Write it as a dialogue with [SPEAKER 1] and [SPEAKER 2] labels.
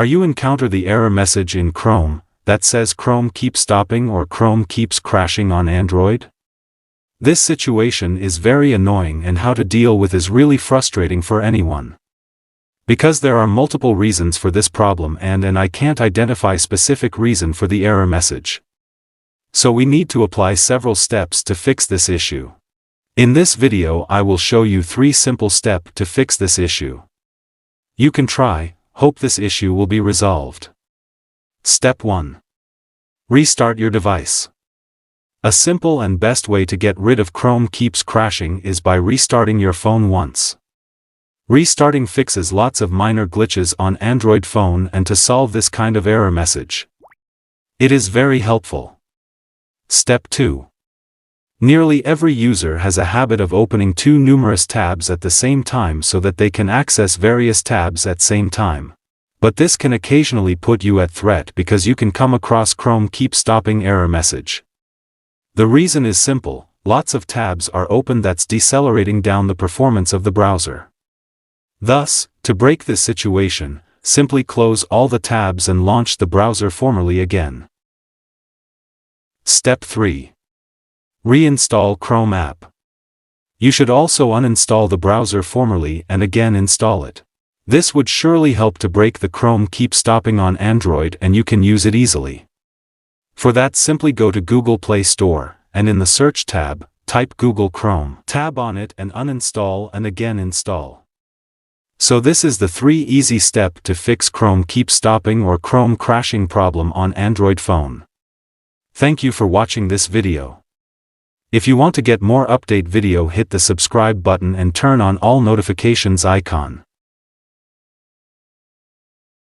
[SPEAKER 1] Are you encounter the error message in Chrome that says Chrome keeps stopping or Chrome keeps crashing on Android? This situation is very annoying, and how to deal with is really frustrating for anyone. Because there are multiple reasons for this problem and I can't identify specific reason for the error message. So we need to apply several steps to fix this issue. In this video I will show you 3 simple steps to fix this issue. You can try, hope this issue will be resolved. Step 1. Restart your device. A simple and best way to get rid of Chrome keeps crashing is by restarting your phone once. Restarting fixes lots of minor glitches on Android phone and to solve this kind of error message. It is very helpful. Step 2. Nearly every user has a habit of opening two numerous tabs at the same time so that they can access various tabs at same time. But this can occasionally put you at threat because you can come across Chrome keep stopping error message. The reason is simple, lots of tabs are open that's decelerating down the performance of the browser. Thus, to break this situation, simply close all the tabs and launch the browser formally again. Step 3. Reinstall Chrome app. You should also uninstall the browser formally and again install it. This would surely help to break the Chrome keep stopping on Android and you can use it easily. For that, simply go to Google Play Store, and in the search tab, type Google Chrome. Tab on it and uninstall and again install. So this is the 3 easy steps to fix Chrome keep stopping or Chrome crashing problem on Android phone. Thank you for watching this video. If you want to get more update video, hit the subscribe button and turn on all notifications icon.